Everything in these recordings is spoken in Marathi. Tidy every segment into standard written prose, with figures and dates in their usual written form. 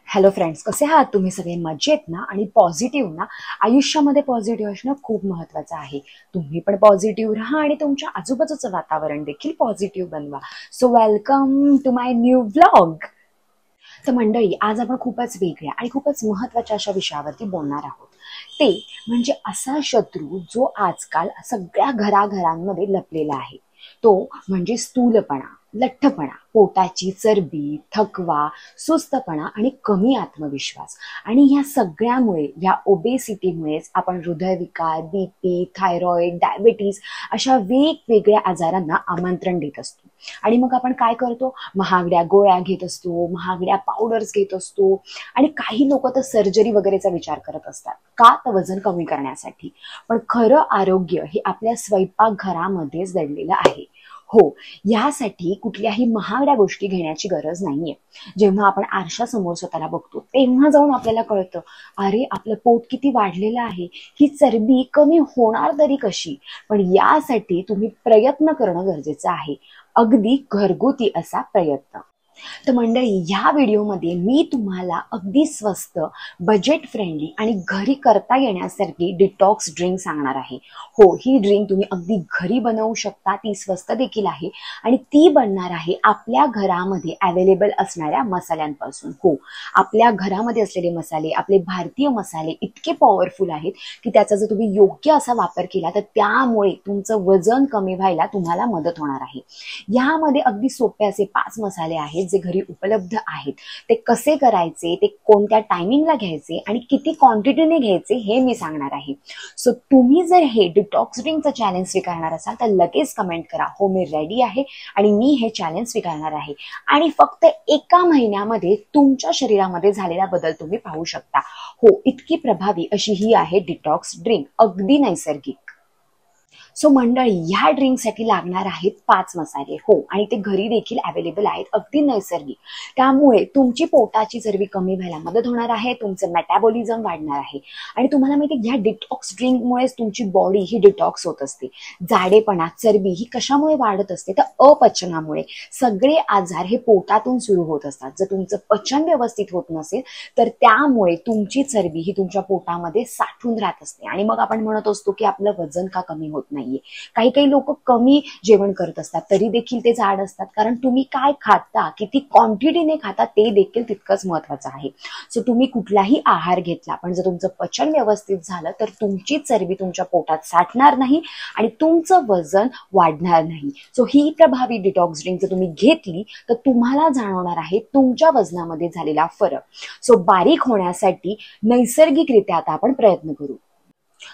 हॅलो फ्रेंड्स, कसे आहात तुम्ही सगळे? मजेत ना? आणि पॉझिटिव्ह ना? आयुष्यामध्ये पॉझिटिव्ह असणं खूप महत्वाचं आहे. तुम्ही पण पॉझिटिव्ह राहा आणि तुमच्या आजूबाजूचं वातावरण देखील पॉझिटिव्ह बनवा. So welcome to my new vlog. तर मंडळी, आज आपण खूपच वेगळ्या आणि खूपच महत्वाच्या अशा विषयावरती बोलणार आहोत. ते म्हणजे असा शत्रू जो आजकाल सगळ्या घराघरांमध्ये लपलेला आहे. तो म्हणजे स्थूलपणा, लठ्ठपणा, पोटाची चरबी, थकवा, सुस्तपणा आणि कमी आत्मविश्वास. आणि ह्या सगळ्यामुळे, या ओबेसिटीमुळेच आपण हृदयविकार, बीपी, थायरॉइड, डायबिटीज अशा वेगवेगळ्या आजारांना आमंत्रण देत असतो. आणि मग आपण काय करतो? महागड्या गोळ्या घेत असतो, महागड्या पावडर्स घेत असतो, आणि काही लोक तर सर्जरी वगैरेचा विचार करत असतात. का? तर वजन कमी करण्यासाठी. पण खरं आरोग्य हे आपल्या स्वयंपाकघरामध्येच दडलेलं आहे. हो, यासाठी कुठल्याही महागड्या गोष्टी घेण्याची गरज नाहीये. जेव्हा आपण आरशासमोर स्वतःला बघतो तेव्हा जाऊन आपल्याला कळतं, अरे आपलं पोट किती वाढलेलं आहे, ही चरबी कमी होणार तरी कशी? पण यासाठी तुम्ही प्रयत्न करणं गरजेचं आहे. अगदी घरगुती असा प्रयत्न. तर मंडळी, ह्या व्हिडिओमध्ये मी तुम्हाला अगदी स्वस्त, बजेट फ्रेंडली आणि घरी करता येण्यासारखी डिटॉक्स ड्रिंक सांगणार आहे. हो, ही ड्रिंक तुम्ही अगदी घरी बनवू शकता. ती स्वस्त देखील आहे आणि ती बनणार आहे आपल्या घरामध्ये अवेलेबल असणाऱ्या मसाल्यांपासून. हो, आपल्या घरामध्ये असलेले मसाले, आपले भारतीय मसाले इतके पॉवरफुल आहेत की त्याचा जर तुम्ही योग्य असा वापर केला तर त्यामुळे तुमचं वजन कमी व्हायला तुम्हाला मदत होणार आहे. यामध्ये अगदी सोपे असे 5 मसाले आहेत जे घरी उपलब्ध आहेत. ते कसे करायचे, ते कोणत्या टायमिंगला घ्यायचे आणि किती क्वांटिटीने घ्यायचे हे मी सांगणार आहे. सो तुम्ही जर हे डिटॉक्स ड्रिंकचं चॅलेंज स्वीकारणार असाल तर लगेच कमेंट करा, हो मी रेडी आहे आणि मी हे चॅलेंज स्वीकारणार आहे. आणि फक्त एका महिन्यामध्ये तुमच्या शरीरामध्ये झालेला बदल तुम्ही पाहू शकता. हो, इतकी प्रभावी अशी ही आहे डिटॉक्स ड्रिंक, अगदी नैसर्गिक. सो मंडळी, ह्या ड्रिंकसाठी लागणार आहेत 5 मसाले. हो, आणि ते घरी देखील अवेलेबल आहेत, अगदी नैसर्गिक. त्यामुळे तुमची पोटाची चरबी कमी व्हायला मदत होणार आहे, तुमचं मेटाबॉलिझम वाढणार आहे. आणि तुम्हाला माहिती आहे, ह्या डिटॉक्स ड्रिंकमुळेच तुमची बॉडी ही डिटॉक्स होत असते. जाडेपणा, चरबी ही कशामुळे वाढत असते? तर अपचनामुळे. सगळे आजार हे पोटातून सुरू होत असतात. जर तुमचं पचन व्यवस्थित होत नसेल तर त्यामुळे तुमची चरबी ही तुमच्या पोटामध्ये साठून राहत असते. आणि मग आपण म्हणत असतो की आपलं वजन का कमी होत नाहीये. काही काही लोक कमी जेवण करत असतात तरी देखील ते जाड असतात. कारण तुम्ही काय खाता, किती क्वांटिटीने खाता ते देखील तितकंच महत्वाचं आहे. सो तुम्ही कुठलाही आहार घेतला पण जर तुमचं पचन व्यवस्थित झालं तर तुमची चरबी तुमच्या पोटात साठणार नाही आणि तुमचं वजन वाढणार नाही. सो ही प्रभावी डिटॉक्स ड्रिंक जर तुम्ही घेतली तर तुम्हाला जाणवणार आहे तुमच्या वजनामध्ये झालेला फरक. सो बारीक होण्यासाठी नैसर्गिकरित्या आता आपण प्रयत्न करू.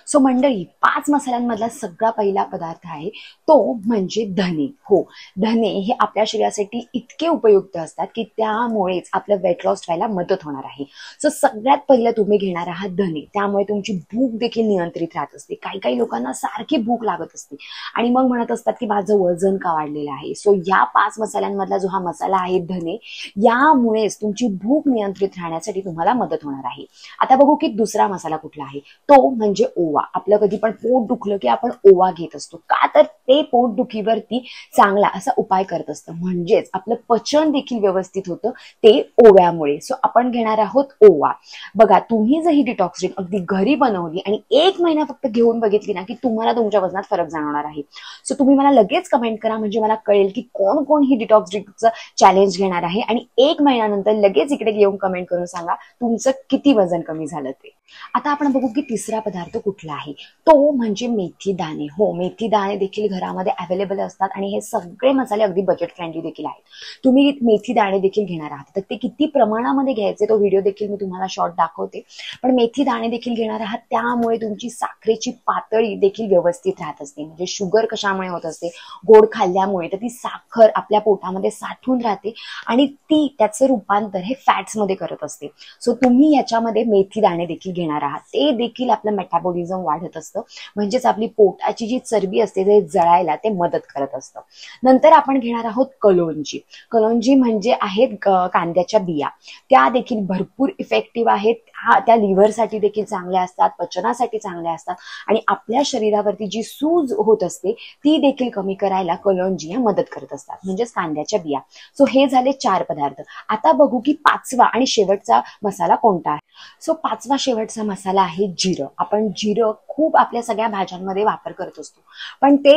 सो मंडळी, 5 मसाल्यांमधला सगळा पहिला पदार्थ आहे तो म्हणजे धने. हो, धने हे आपल्या शरीरासाठी इतके उपयुक्त असतात की त्यामुळेच आपलं वेट लॉस व्हायला मदत होणार आहे. सो सगळ्यात पहिलं तुम्ही घेणार आहात धने. त्यामुळे तुमची भूक देखील नियंत्रित राहत असते. काही काही लोकांना सारखी भूक लागत असते आणि मग म्हणत असतात की माझं वजन का वाढलेलं आहे. सो या 5 मसाल्यांमधला जो हा मसाला आहे धने, यामुळेच तुमची भूक नियंत्रित राहण्यासाठी तुम्हाला मदत होणार आहे. आता बघू की दुसरा मसाला कुठला आहे. तो म्हणजे ओवा. आपलं कधी पण पोट दुखलं की आपण ओवा घेत असतो. का? तर ते पोटदुखीवरती चांगला असा उपाय करत असतं. म्हणजेच आपलं पचन देखील व्यवस्थित होतं ते ओव्यामुळे. सो आपण घेणार आहोत ओवा. बघा, तुम्ही जर ही डिटॉक्स ड्रिंक अगदी घरी बनवली आणि 1 महिना फक्त घेऊन बघितली ना की तुम्हाला तुमच्या वजनात फरक जाणवणार आहे. सो तुम्ही मला लगेच कमेंट करा, म्हणजे मला कळेल की कोण कोण ही डिटॉक्स ड्रिंकचं चॅलेंज घेणार आहे. आणि 1 महिन्यानंतर लगेच इकडे येऊन कमेंट करून सांगा तुमचं किती वजन कमी झालं ते. आता आपण बघू की तिसरा पदार्थ कुठला आहे. तो म्हणजे मेथी दाणे. हो, मेथी दाणे देखील घरामध्ये अवेलेबल असतात आणि हे सगळे मसाले अगदी बजेट फ्रेंडली देखील आहेत. तुम्ही मेथी दाणे देखील घेणार आहात तर ते किती प्रमाणामध्ये घ्यायचे तो व्हिडिओ देखील मी तुम्हाला शॉर्ट दाखवते. पण मेथी दाणे देखील घेणार आहात त्यामुळे तुमची साखरेची पातळी देखील व्यवस्थित राहत असते. म्हणजे शुगर कशामुळे होत असते? गोड खाल्ल्यामुळे. तर ती साखर आपल्या पोटामध्ये साठून राहते आणि ती त्याचं रूपांतर हे फॅट्समध्ये करत असते. सो तुम्ही याच्यामध्ये मेथी दाणे देखील घेणार आहात. ते देखील आपलं मेटाबॉलिझम वाढत असतं. म्हणजेच आपली पोटाची जी चरबी असते ते जळायला ते मदत करत असतं. नंतर आपण घेणार आहोत कलोंजी. कलोंजी म्हणजे आहेत कांद्याच्या बिया. त्या देखील भरपूर इफेक्टिव्ह आहेत त्या लिव्हरसाठी देखील चांगल्या असतात, पचनासाठी चांगल्या असतात आणि आपल्या शरीरावरती जी सूज होत असते ती देखील कमी करायला कलोंजी ह्या मदत करत असतात, म्हणजेच कांद्याच्या बिया. सो हे झाले 4 पदार्थ. आता बघू की 5वा आणि शेवटचा मसाला कोणता आहे. सो 5वा शेवटचा मसाला आहे जिरं. आपण जिरं खूप आपल्या सगळ्या भाज्यांमध्ये वापर करत असतो, पण ते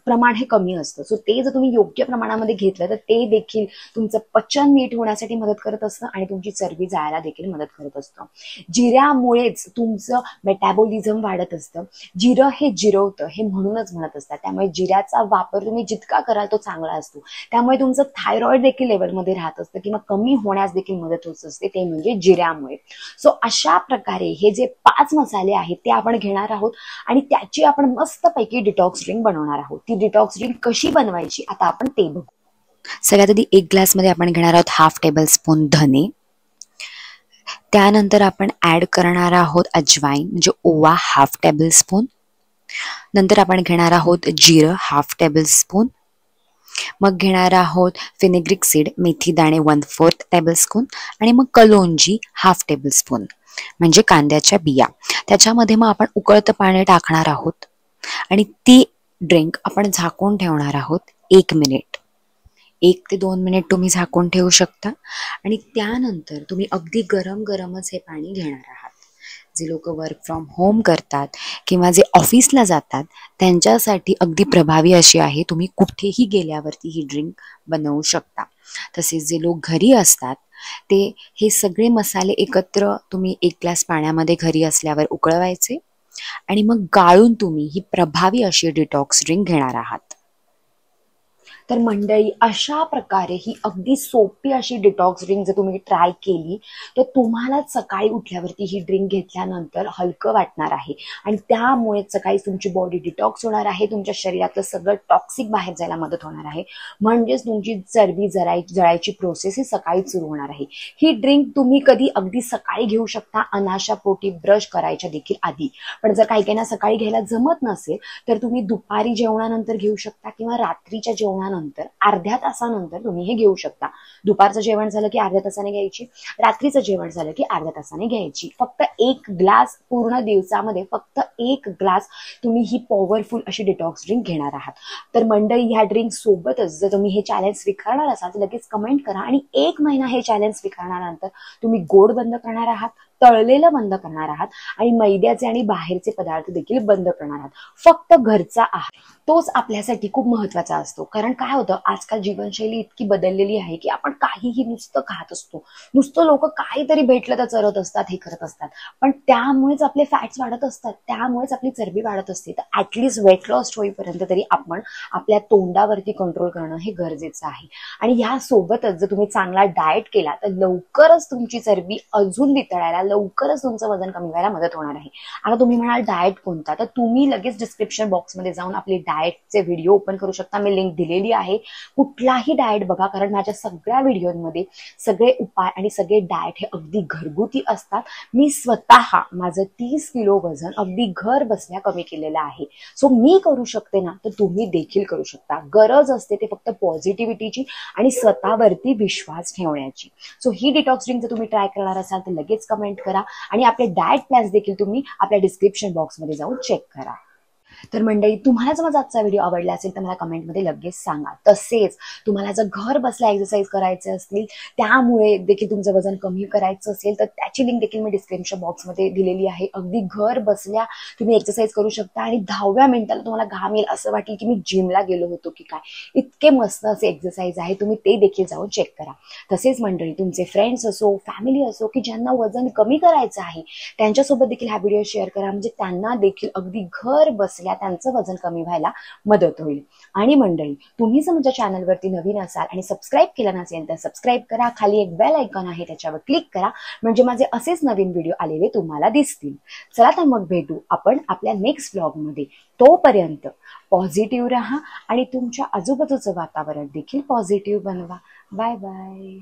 प्रमाण हे कमी असतं. सो ते जर तुम्ही योग्य प्रमाणामध्ये घेतलं तर ते देखील तुमचं पचन नीट होण्यासाठी मदत करत असतं आणि तुमची चरबी जाळायला देखील मदत करत असतं. जिऱ्यामुळेच तुमचं मेटाबॉलिझम वाढत असतं. जिरं हे जिरवतं हे म्हणूनच म्हणत असतात. त्यामुळे जिऱ्याचा वापर तुम्ही जितका कराल तो चांगला असतो. त्यामुळे तुमचं थायरॉइड देखील लेवलमध्ये राहत असतं किंवा कमी होण्यास देखील मदत होत असते, ते म्हणजे जिऱ्यामुळे. सो अशा प्रकारे हे जे 5 मसाले आहेत ते आपण घेणार आहोत आणि त्याची आपण मस्तपैकी डिटॉक्स ड्रिंक बनवणार आहोत. ती डिटॉक्स ड्रिंक कशी बनवायची आता आपण ते बघू. सगळ्यात आधी एक ग्लासमध्ये आपण घेणार आहोत हाफ टेबल स्पून धने. त्यानंतर आपण ऍड करणार आहोत अजवाईन म्हणजे ओवा हाफ टेबल स्पून. नंतर आपण घेणार आहोत जिरं हाफ टेबल स्पून. मग घेणार आहोत फिनेग्रिक सीड मेथी दाणे 1/4 टेबल स्पून आणि मग कलोंजी हाफ टेबल स्पून म्हणजे कांद्याच्या बिया. त्याच्यामध्ये मग आपण उकळतं पाणी टाकणार आहोत आणि ती ड्रिंक आपण झाकून ठेवणार आहोत 1 मिनिट. 1 ते 2 मिनिट तुम्ही झाकून ठेवू शकता आणि त्यानंतर तुम्ही अगदी गरम गरमच हे पाणी घेणार आहात. जे लोक वर्क फ्रॉम होम करतात किंवा जे ऑफिसला जातात त्यांच्यासाठी अगदी प्रभावी अशी आहे. तुम्ही कुठेही गेल्यावरती ही ड्रिंक बनवू शकता. तसेच जे लोक घरी असतात ते हे सगळे मसाले एकत्र तुम्ही 1 ग्लास पाण्यामध्ये घरी असल्यावर उकळवायचे आणि मग गाळून तुम्ही ही प्रभावी अशी डिटॉक्स ड्रिंक घेणार आहात. तर मंडळी अशा प्रकारे ही अगदी सोपी अशी डिटॉक्स ड्रिंक जर तुम्ही ट्राय केली तर तुम्हाला सकाळी उठल्यावरती ही ड्रिंक घेतल्यानंतर हलकं वाटणार आहे आणि त्यामुळे सकाळी तुमची बॉडी डिटॉक्स होणार आहे. तुमच्या शरीरातलं सगळं टॉक्सिक बाहेर जायला मदत होणार आहे. म्हणजेच तुमची चरबी जळायची प्रोसेस ही सकाळीच सुरू होणार आहे. ही ड्रिंक तुम्ही कधी अगदी सकाळी घेऊ शकता अनाशा पोटी ब्रश करायच्या देखील आधी. पण जर काही काहींना सकाळी घ्यायला जमत नसेल तर तुम्ही दुपारी जेवणानंतर घेऊ शकता किंवा रात्रीच्या जेवणानंतर अर्ध्या तासानंतर तुम्ही हे घेऊ शकता. दुपारचं जेवण झालं की अर्ध्या तासाने घ्यायची, रात्रीचं जेवण झालं की अर्ध्या तासाने घ्यायची. फक्त 1 ग्लास पूर्ण दिवसामध्ये फक्त 1 ग्लास तुम्ही ही पॉवरफुल अशी डिटॉक्स ड्रिंक घेणार आहात. तर मंडळी ह्या ड्रिंक सोबतच जर तुम्ही हे चॅलेंज स्वीकारणार असाल तर लगेच कमेंट करा आणि 1 महिना हे चॅलेंज स्वीकारल्यानंतर तुम्ही गोड बंद करणार आहात, तळलेलं बंद करणार आहात आणि मैद्याचे आणि बाहेरचे पदार्थ देखील बंद करणार आहात. फक्त घरचा आहार तोच आपल्यासाठी खूप महत्वाचा असतो. कारण काय होतं आजकाल जीवनशैली इतकी बदललेली आहे की आपण काहीही नुसतं खात असतो. नुसतं लोक काहीतरी भेटलं तर चरत असतात, हे करत असतात. पण त्यामुळेच आपले फॅट्स वाढत असतात, त्यामुळेच आपली चरबी वाढत असते. तर ऍटलिस्ट वेट लॉस होईपर्यंत तरी आपण आपल्या तोंडावरती कंट्रोल करणं हे गरजेचं आहे. आणि ह्या सोबतच जर तुम्ही चांगला डाएट केला तर लवकरच तुमची चरबी अजून वितळायला, लवकरच तुमचं वजन कमी व्हायला मदत होणार आहे. आता तुम्ही म्हणाल डाएट कोणता, तर तुम्ही लगेच डिस्क्रिप्शन बॉक्समध्ये जाऊन आपली डाएटचे व्हिडिओ ओपन करू शकता. मी लिंक दिलेली आहे. कुठलाही डाएट बघा, कारण माझ्या सगळ्या व्हिडिओमध्ये सगळे उपाय आणि सगळे डाएट हे अगदी घरगुती असतात. मी स्वतः माझं 30 किलो वजन अगदी घर बसल्या कमी केलेलं आहे. सो मी करू शकते ना, तर तुम्ही देखील करू शकता. गरज असते ते फक्त पॉझिटिव्हिटीची आणि स्वतःवरती विश्वास ठेवण्याची. सो ही डिटॉक्स ड्रिंक जर तुम्ही ट्राय करणार असाल तर लगेच कमेंट करा आणि आपले डाएट प्लॅन्स देखील तुम्ही आपल्या डिस्क्रिप्शन बॉक्समध्ये जाऊन चेक करा. तर मंडळी तुम्हाला जर माझा आजचा व्हिडिओ आवडला असेल तर मला कमेंटमध्ये लगेच सांगा. तसेच तुम्हाला जर घर बसल्या एक्सरसाइज करायचे असतील, त्यामुळे देखील तुमचं वजन कमी करायचं असेल तर त्याची लिंक देखील मी डिस्क्रिप्शन बॉक्समध्ये दिलेली आहे. अगदी घर बसल्या तुम्ही एक्सरसाइज करू शकता आणि 10व्या मिनिटाला तुम्हाला घाम येईल असं वाटेल की मी जिमला गेलो होतो की काय. इतके मस्त असे एक्सरसाइज आहे, तुम्ही ते देखील जाऊन चेक करा. तसेच मंडळी तुमचे फ्रेंड्स असो, फॅमिली असो की ज्यांना वजन कमी करायचं आहे त्यांच्यासोबत देखील हा व्हिडिओ शेअर करा. म्हणजे त्यांना देखील अगदी घर बसल्या त्यांचं वजन कमी व्हायला मदत होईल. आणि मंडळी तुम्ही जर माझ्या चॅनलवरती नवीन असाल आणि सबस्क्राईब केलं नसेल तर सबस्क्राईब करा. खाली एक बेल आयकॉन आहे त्याच्यावर क्लिक करा, म्हणजे माझे असेच नवीन व्हिडिओ आलेले तुम्हाला दिसतील. चला तर मग भेटू आपण आपल्या नेक्स्ट व्लॉगमध्ये. तोपर्यंत पॉझिटिव्ह राहा आणि तुमच्या आजूबाजूचं वातावरण देखील पॉझिटिव्ह बनवा. Bye bye.